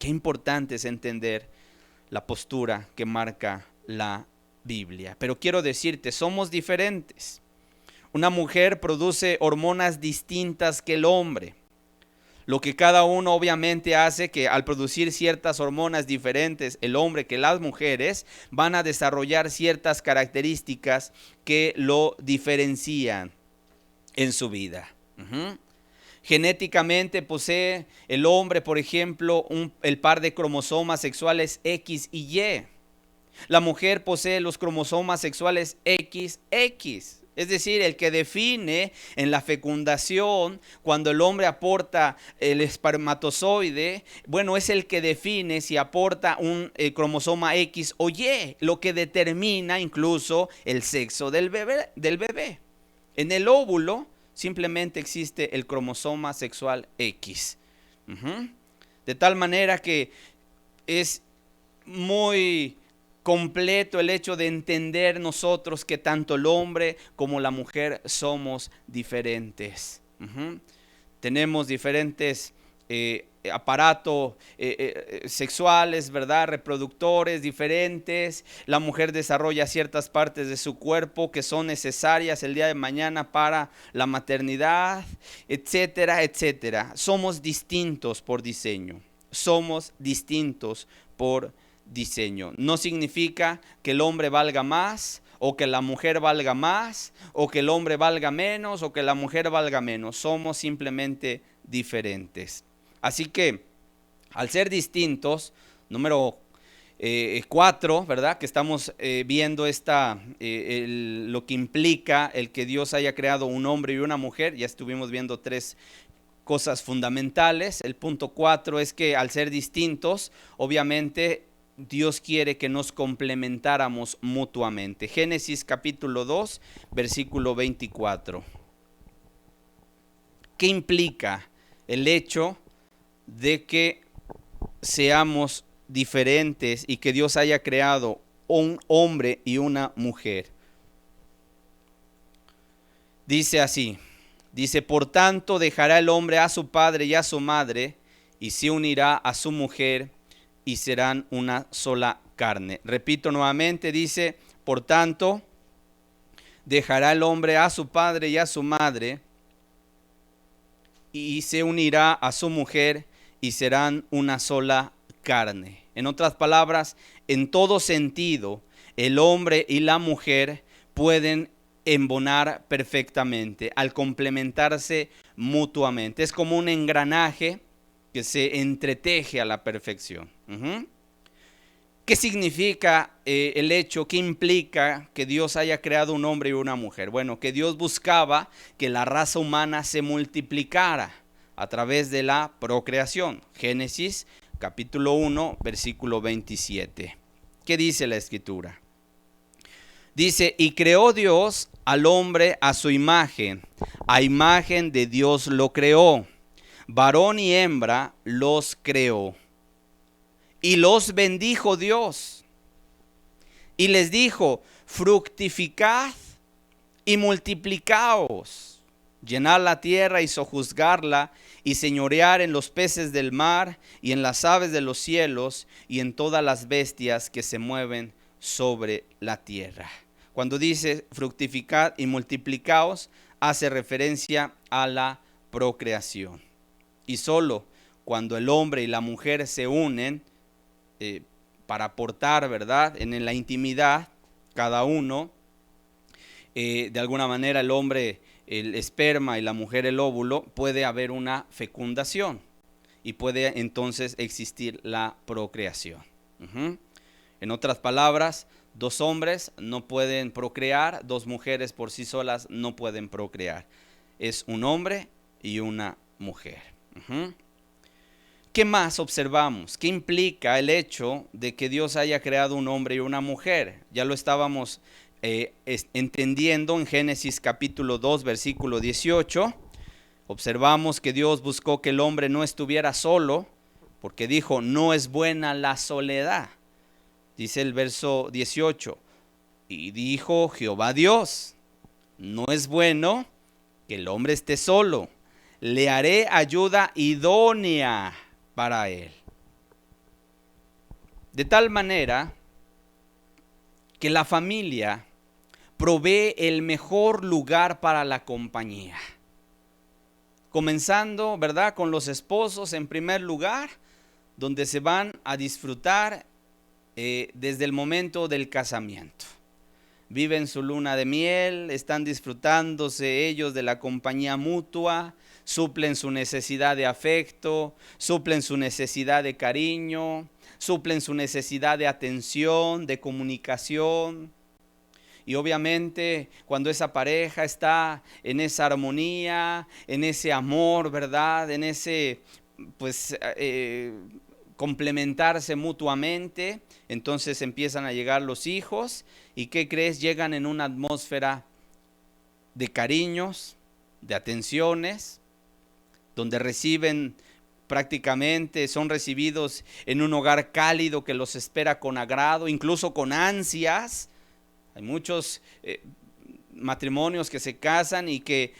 Qué importante es entender la postura que marca la Biblia. Pero quiero decirte, somos diferentes. Una mujer produce hormonas distintas que el hombre. Lo que cada uno obviamente hace que al producir ciertas hormonas diferentes, el hombre que las mujeres van a desarrollar ciertas características que lo diferencian en su vida. Genéticamente posee el hombre, por ejemplo, el par de cromosomas sexuales X y Y. La mujer posee los cromosomas sexuales XX, es decir, el que define en la fecundación, cuando el hombre aporta el espermatozoide, bueno, es el que define si aporta un cromosoma X o Y, lo que determina incluso el sexo del bebé. En el óvulo simplemente existe el cromosoma sexual X. De tal manera que es muy completo el hecho de entender nosotros que tanto el hombre como la mujer somos diferentes. Tenemos diferentes aparatos sexuales, ¿verdad? Reproductores diferentes. La mujer desarrolla ciertas partes de su cuerpo que son necesarias el día de mañana para la maternidad, etcétera, etcétera. Somos distintos por diseño. somos distintos por diseño. No significa que el hombre valga más, o que la mujer valga más, o que el hombre valga menos, o que la mujer valga menos. Somos simplemente diferentes. Así que, al ser distintos, número 4, ¿verdad? Que estamos viendo lo que implica el que Dios haya creado un hombre y una mujer. Ya estuvimos viendo 3 cosas fundamentales. El punto 4 es que al ser distintos, obviamente Dios quiere que nos complementáramos mutuamente. Génesis capítulo 2, versículo 24. ¿Qué implica el hecho de que seamos diferentes y que Dios haya creado un hombre y una mujer? Dice así, dice, por tanto dejará el hombre a su padre y a su madre y se unirá a su mujer y serán una sola carne. Repito nuevamente, dice, por tanto dejará el hombre a su padre y a su madre y se unirá a su mujer y serán una sola carne. En otras palabras, en todo sentido, el hombre y la mujer pueden embonar perfectamente al complementarse mutuamente. Es como un engranaje que se entreteje a la perfección. ¿Qué significa el hecho? ¿Qué implica que Dios haya creado un hombre y una mujer? Bueno, que Dios buscaba que la raza humana se multiplicara a través de la procreación. Génesis capítulo 1, versículo 27. ¿Qué dice la escritura? Dice, y creó Dios al hombre a su imagen. A imagen de Dios lo creó. Varón y hembra los creó. Y los bendijo Dios. Y les dijo, fructificad y multiplicaos, llenad la tierra y sojuzgarla, y señorear en los peces del mar, y en las aves de los cielos, y en todas las bestias que se mueven sobre la tierra. Cuando dice fructificad y multiplicaos, hace referencia a la procreación. Y solo cuando el hombre y la mujer se unen, para aportar, ¿verdad? En la intimidad, cada uno, de alguna manera el hombre el esperma y la mujer el óvulo, puede haber una fecundación y puede entonces existir la procreación. En otras palabras, 2 hombres no pueden procrear, 2 mujeres por sí solas no pueden procrear. Es un hombre y una mujer. ¿Qué más observamos? ¿Qué implica el hecho de que Dios haya creado un hombre y una mujer? Ya lo estábamos entendiendo en Génesis capítulo 2, versículo 18. Observamos que Dios buscó que el hombre no estuviera solo, porque dijo, no es buena la soledad. Dice el verso 18, y dijo Jehová Dios, no es bueno que el hombre esté solo, le haré ayuda idónea para él. De tal manera que la familia provee el mejor lugar para la compañía. Comenzando, ¿verdad?, con los esposos en primer lugar, donde se van a disfrutar desde el momento del casamiento. Viven su luna de miel, están disfrutándose ellos de la compañía mutua, suplen su necesidad de afecto, suplen su necesidad de cariño, suplen su necesidad de atención, de comunicación. Y obviamente cuando esa pareja está en esa armonía, en ese amor, ¿verdad? En ese, complementarse mutuamente, entonces empiezan a llegar los hijos. ¿Y qué crees? Llegan en una atmósfera de cariños, de atenciones, donde reciben prácticamente, son recibidos en un hogar cálido que los espera con agrado, incluso con ansias. Hay muchos matrimonios que se casan y que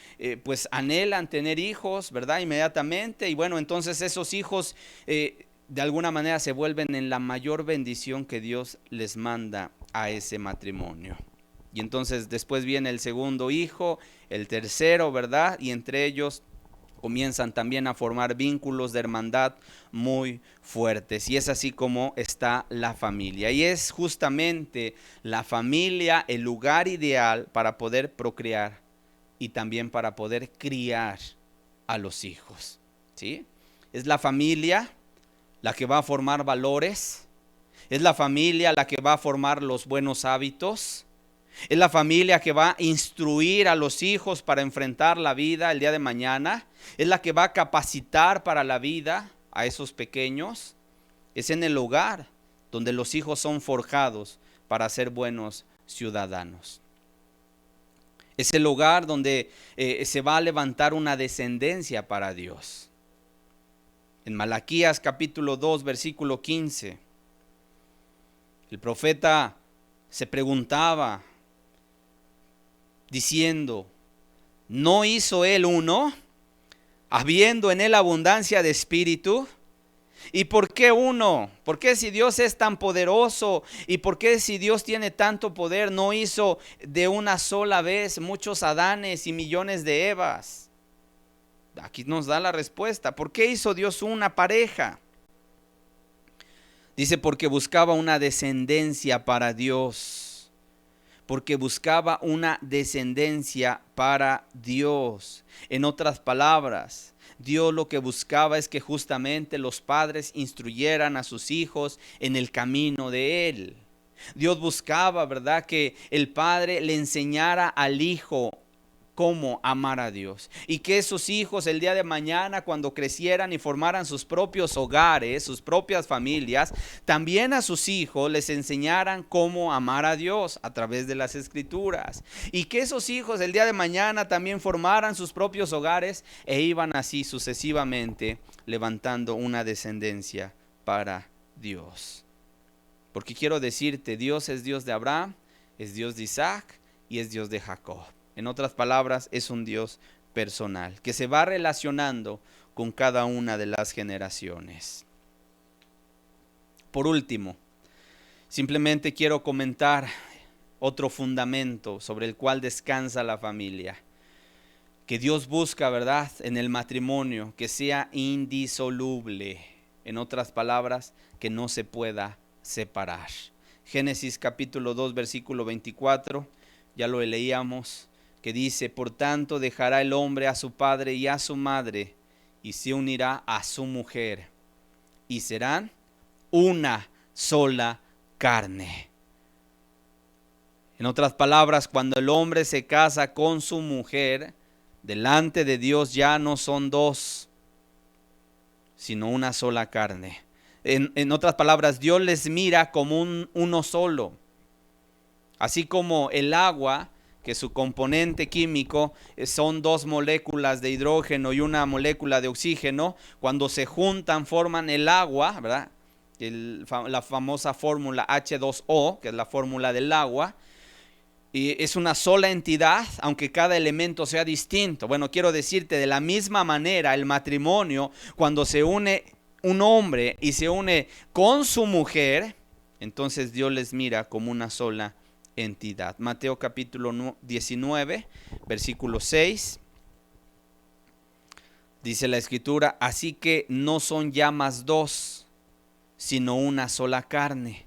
pues anhelan tener hijos, ¿verdad? Inmediatamente. Y bueno, entonces esos hijos de alguna manera se vuelven en la mayor bendición que Dios les manda a ese matrimonio. Y entonces después viene el segundo hijo, el tercero, ¿verdad? Y entre ellos comienzan también a formar vínculos de hermandad muy fuertes. Y es así como está la familia. Y es justamente la familia el lugar ideal para poder procrear y también para poder criar a los hijos, ¿sí? Es la familia la que va a formar valores, es la familia la que va a formar los buenos hábitos, es la familia que va a instruir a los hijos para enfrentar la vida el día de mañana, es la que va a capacitar para la vida a esos pequeños. Es en el hogar donde los hijos son forjados para ser buenos ciudadanos. Es el hogar donde se va a levantar una descendencia para Dios. En Malaquías capítulo 2, versículo 15, el profeta se preguntaba diciendo, ¿no hizo él uno, habiendo en él abundancia de espíritu? ¿Y por qué uno? ¿Por qué si Dios es tan poderoso? ¿Y por qué si Dios tiene tanto poder no hizo de una sola vez muchos Adanes y millones de Evas? Aquí nos da la respuesta. ¿Por qué hizo Dios una pareja? Dice, porque buscaba una descendencia para Dios. Porque buscaba una descendencia para Dios. En otras palabras, Dios lo que buscaba es que justamente los padres instruyeran a sus hijos en el camino de Él. Dios buscaba, ¿verdad?, que el padre le enseñara al hijo cómo amar a Dios. Y que esos hijos el día de mañana, cuando crecieran y formaran sus propios hogares, sus propias familias, también a sus hijos les enseñaran cómo amar a Dios a través de las Escrituras. Y que esos hijos el día de mañana también formaran sus propios hogares e iban así sucesivamente levantando una descendencia para Dios. Porque quiero decirte, Dios es Dios de Abraham, es Dios de Isaac y es Dios de Jacob. En otras palabras, es un Dios personal, que se va relacionando con cada una de las generaciones. Por último, simplemente quiero comentar otro fundamento sobre el cual descansa la familia. Que Dios busca, ¿verdad?, en el matrimonio, que sea indisoluble. En otras palabras, que no se pueda separar. Génesis capítulo 2, versículo 24, ya lo leíamos, que dice, por tanto dejará el hombre a su padre y a su madre, y se unirá a su mujer, y serán una sola carne. En otras palabras, cuando el hombre se casa con su mujer, delante de Dios ya no son dos, sino una sola carne. En otras palabras, Dios les mira como uno solo. Así como el agua, que su componente químico son dos moléculas de hidrógeno y una molécula de oxígeno, cuando se juntan forman el agua, ¿verdad? La famosa fórmula H2O, que es la fórmula del agua, y es una sola entidad, aunque cada elemento sea distinto. Bueno, quiero decirte, de la misma manera, el matrimonio, cuando se une un hombre y se une con su mujer, entonces Dios les mira como una sola entidad. Mateo capítulo 19, versículo 6, dice la escritura, así que no son ya más dos, sino una sola carne.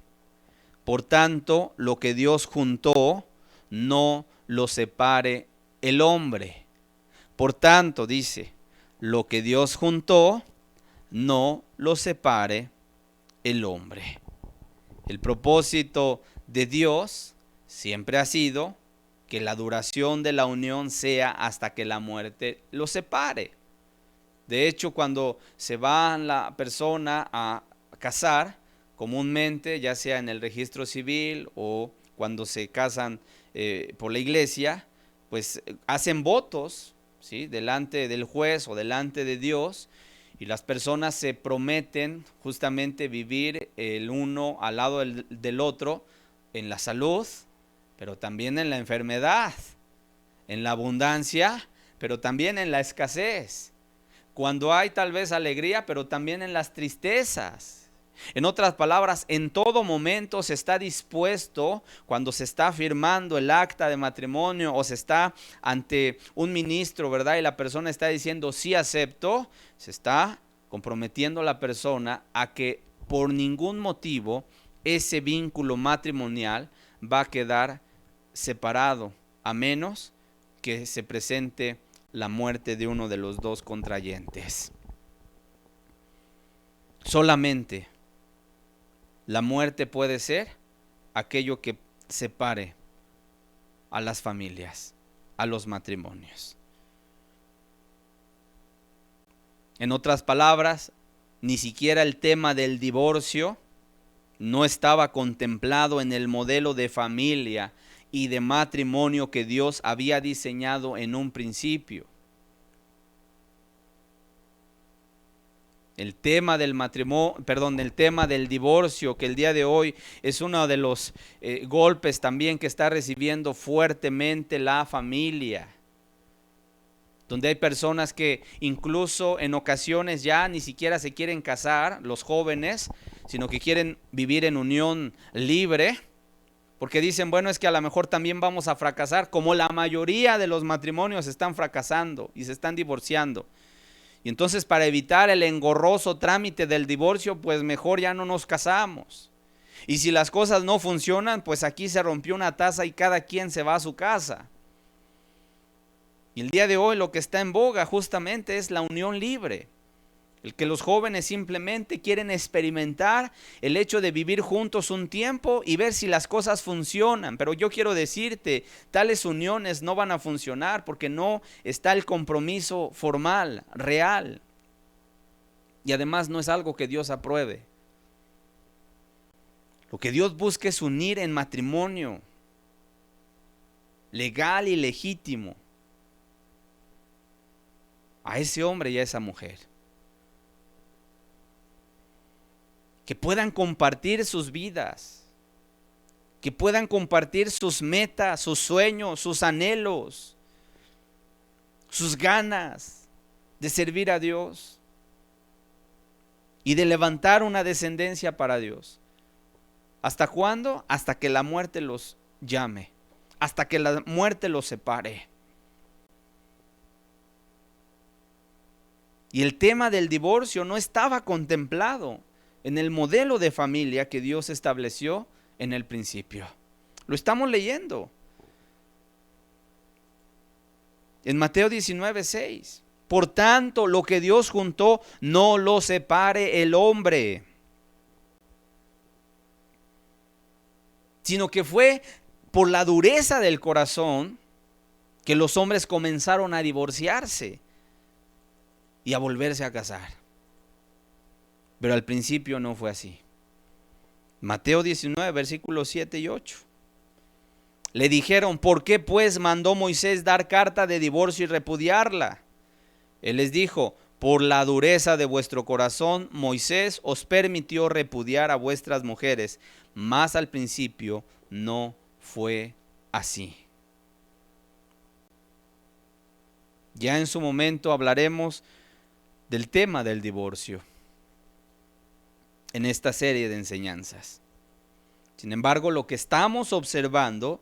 Por tanto, lo que Dios juntó, no lo separe el hombre. Por tanto, dice, lo que Dios juntó, no lo separe el hombre. El propósito de Dios siempre ha sido que la duración de la unión sea hasta que la muerte los separe. De hecho, cuando se va la persona a casar, comúnmente, ya sea en el registro civil o cuando se casan por la iglesia, pues hacen votos, ¿sí?, delante del juez o delante de Dios, y las personas se prometen justamente vivir el uno al lado del otro en la salud, pero también en la enfermedad, en la abundancia, pero también en la escasez. Cuando hay tal vez alegría, pero también en las tristezas. En otras palabras, en todo momento se está dispuesto, cuando se está firmando el acta de matrimonio o se está ante un ministro, ¿verdad? Y la persona está diciendo sí acepto, se está comprometiendo la persona a que por ningún motivo ese vínculo matrimonial va a quedar separado, a menos que se presente la muerte de uno de los dos contrayentes. Solamente la muerte puede ser aquello que separe a las familias, a los matrimonios. En otras palabras, ni siquiera el tema del divorcio no estaba contemplado en el modelo de familia y de matrimonio que Dios había diseñado en un principio. El tema del el tema del divorcio, que el día de hoy es uno de los golpes también que está recibiendo fuertemente la familia, donde hay personas que incluso en ocasiones ya ni siquiera se quieren casar, los jóvenes, sino que quieren vivir en unión libre, porque dicen, bueno, es que a lo mejor también vamos a fracasar, como la mayoría de los matrimonios están fracasando y se están divorciando. Y entonces, para evitar el engorroso trámite del divorcio, pues mejor ya no nos casamos. Y si las cosas no funcionan, pues aquí se rompió una taza y cada quien se va a su casa. Y el día de hoy lo que está en boga justamente es la unión libre. El que los jóvenes simplemente quieren experimentar el hecho de vivir juntos un tiempo y ver si las cosas funcionan. Pero yo quiero decirte, tales uniones no van a funcionar porque no está el compromiso formal, real. Y además no es algo que Dios apruebe. Lo que Dios busca es unir en matrimonio, legal y legítimo, a ese hombre y a esa mujer. Que puedan compartir sus vidas, que puedan compartir sus metas, sus sueños, sus anhelos, sus ganas de servir a Dios y de levantar una descendencia para Dios. ¿Hasta cuándo? Hasta que la muerte los llame, hasta que la muerte los separe. Y el tema del divorcio no estaba contemplado en el modelo de familia que Dios estableció en el principio. Lo estamos leyendo en Mateo 19:6. Por tanto, lo que Dios juntó, no lo separe el hombre. Sino que fue por la dureza del corazón que los hombres comenzaron a divorciarse y a volverse a casar. Pero al principio no fue así. Mateo 19, versículos 7 y 8. Le dijeron, ¿por qué pues mandó Moisés dar carta de divorcio y repudiarla? Él les dijo, por la dureza de vuestro corazón, Moisés os permitió repudiar a vuestras mujeres, mas al principio no fue así. Ya en su momento hablaremos del tema del divorcio en esta serie de enseñanzas. Sin embargo, lo que estamos observando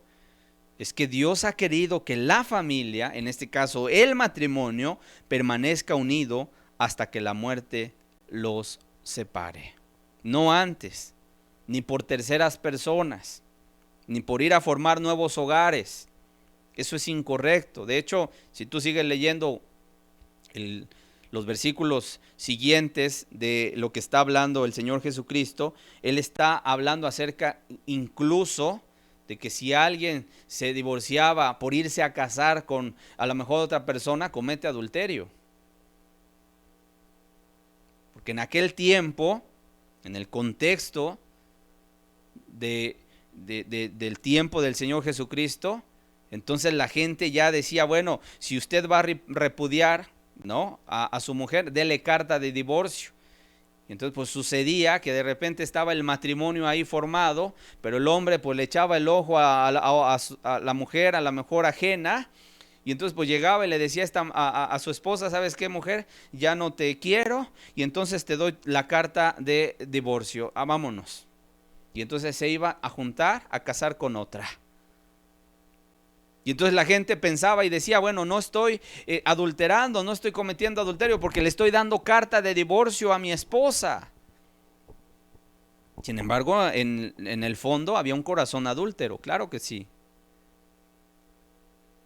es que Dios ha querido que la familia, en este caso el matrimonio, permanezca unido hasta que la muerte los separe. No antes, ni por terceras personas, ni por ir a formar nuevos hogares. Eso es incorrecto. De hecho, si tú sigues leyendo los versículos siguientes de lo que está hablando el Señor Jesucristo, Él está hablando acerca incluso de que si alguien se divorciaba por irse a casar con a lo mejor otra persona, comete adulterio. Porque en aquel tiempo, en el contexto del tiempo del Señor Jesucristo, entonces la gente ya decía, bueno, si usted va a repudiar, ¿no?, a su mujer, dele carta de divorcio. Entonces pues sucedía que de repente estaba el matrimonio ahí formado, pero el hombre pues le echaba el ojo a la mujer, a la mejor ajena, y Y entonces pues llegaba y le decía a su esposa, ¿sabes qué, mujer? Ya no te quiero y entonces te doy la carta de divorcio, vámonos. Y entonces se iba a juntar, a casar con otra. Y entonces la gente pensaba y decía, bueno, no estoy adulterando, no estoy cometiendo adulterio porque le estoy dando carta de divorcio a mi esposa. Sin embargo, en el fondo había un corazón adúltero, claro que sí.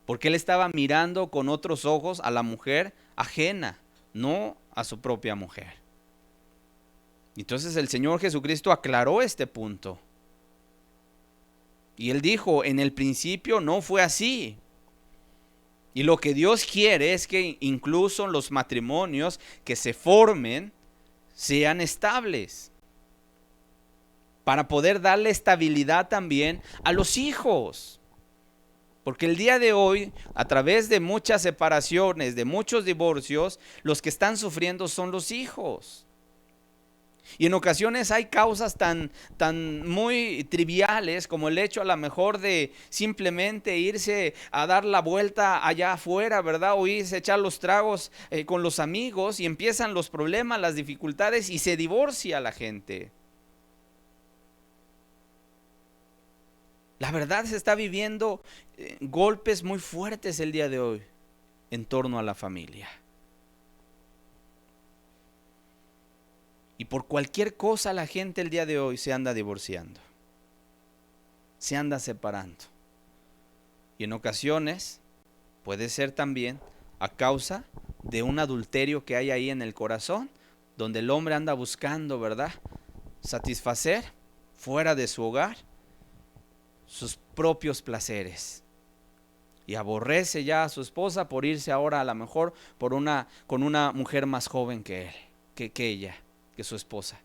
Porque él estaba mirando con otros ojos a la mujer ajena, no a su propia mujer. Entonces el Señor Jesucristo aclaró este punto. Y él dijo, en el principio no fue así. Y lo que Dios quiere es que incluso los matrimonios que se formen sean estables, para poder darle estabilidad también a los hijos. Porque el día de hoy, a través de muchas separaciones, de muchos divorcios, los que están sufriendo son los hijos. Y en ocasiones hay causas tan muy triviales como el hecho a lo mejor de simplemente irse a dar la vuelta allá afuera, ¿verdad? O irse a echar los tragos con los amigos y empiezan los problemas, las dificultades y se divorcia la gente. La verdad se está viviendo golpes muy fuertes el día de hoy en torno a la familia. Y por cualquier cosa la gente el día de hoy se anda divorciando, se anda separando. Y en ocasiones puede ser también a causa de un adulterio que hay ahí en el corazón, donde el hombre anda buscando, ¿verdad?, satisfacer fuera de su hogar sus propios placeres. Y aborrece ya a su esposa por irse ahora a lo mejor con una mujer más joven que él, que ella, que su esposa.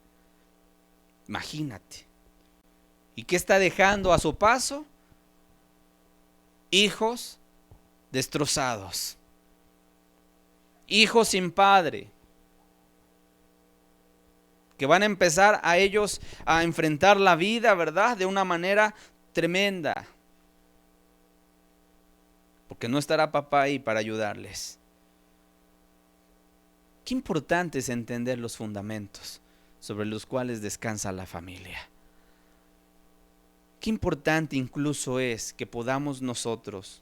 Imagínate. ¿Y qué está dejando a su paso? Hijos destrozados. Hijos sin padre. Que van a empezar a ellos a enfrentar la vida, ¿verdad?, de una manera tremenda. Porque no estará papá ahí para ayudarles. Qué importante es entender los fundamentos sobre los cuales descansa la familia. Qué importante incluso es que podamos nosotros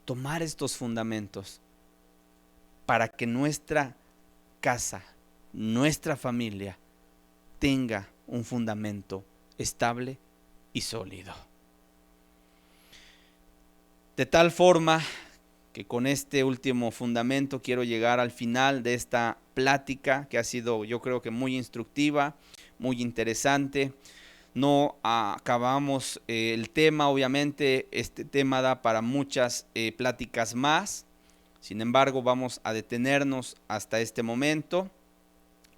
tomar estos fundamentos para que nuestra casa, nuestra familia, tenga un fundamento estable y sólido. De tal forma que con este último fundamento quiero llegar al final de esta plática que ha sido, yo creo que muy instructiva, muy interesante. No acabamos el tema, obviamente este tema da para muchas pláticas más. Sin embargo, vamos a detenernos hasta este momento.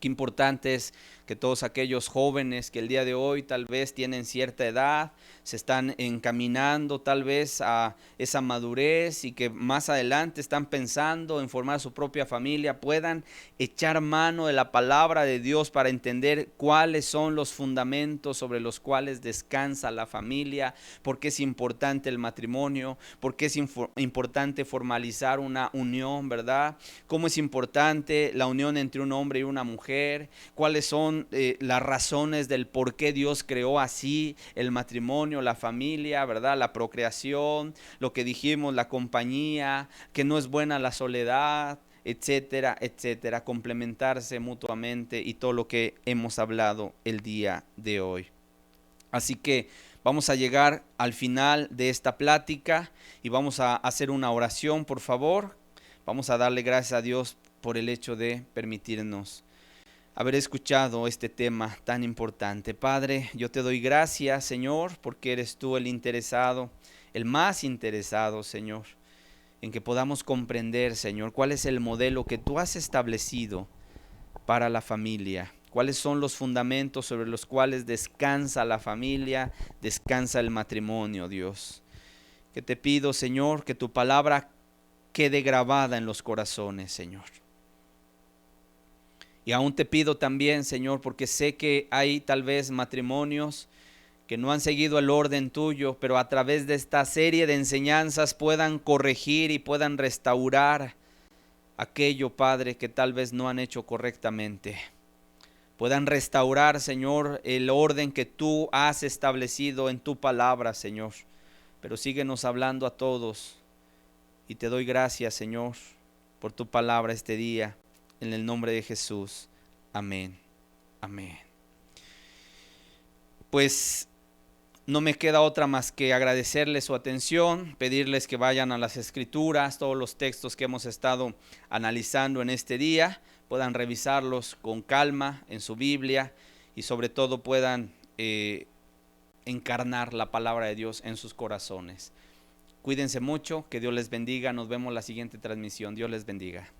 Qué importante es que todos aquellos jóvenes que el día de hoy tal vez tienen cierta edad, se están encaminando tal vez a esa madurez y que más adelante están pensando en formar su propia familia, puedan echar mano de la palabra de Dios para entender cuáles son los fundamentos sobre los cuales descansa la familia, por qué es importante el matrimonio, por qué es importante formalizar una unión, ¿verdad? Cómo es importante la unión entre un hombre y una mujer, cuáles son las razones del por qué Dios creó así el matrimonio, la familia, ¿verdad? La procreación, lo que dijimos, la compañía, que no es buena la soledad, etcétera, etcétera, complementarse mutuamente y todo lo que hemos hablado el día de hoy. Así que vamos a llegar al final de esta plática y vamos a hacer una oración, por favor. Vamos a darle gracias a Dios por el hecho de permitirnos haber escuchado este tema tan importante. Padre, yo te doy gracias, Señor, porque eres tú el interesado, el más interesado, Señor, en que podamos comprender, Señor, cuál es el modelo que tú has establecido para la familia, cuáles son los fundamentos sobre los cuales descansa la familia, descansa el matrimonio, Dios. Que te pido, Señor, que tu palabra quede grabada en los corazones, Señor. Y aún te pido también, Señor, porque sé que hay tal vez matrimonios que no han seguido el orden tuyo, pero a través de esta serie de enseñanzas puedan corregir y puedan restaurar aquello, Padre, que tal vez no han hecho correctamente. Puedan restaurar, Señor, el orden que tú has establecido en tu palabra, Señor. Pero síguenos hablando a todos. Y te doy gracias, Señor, por tu palabra este día. En el nombre de Jesús. Amén. Amén. Pues no me queda otra más que agradecerles su atención, pedirles que vayan a las Escrituras, todos los textos que hemos estado analizando en este día, puedan revisarlos con calma en su Biblia y sobre todo puedan encarnar la palabra de Dios en sus corazones. Cuídense mucho, que Dios les bendiga, nos vemos en la siguiente transmisión, Dios les bendiga.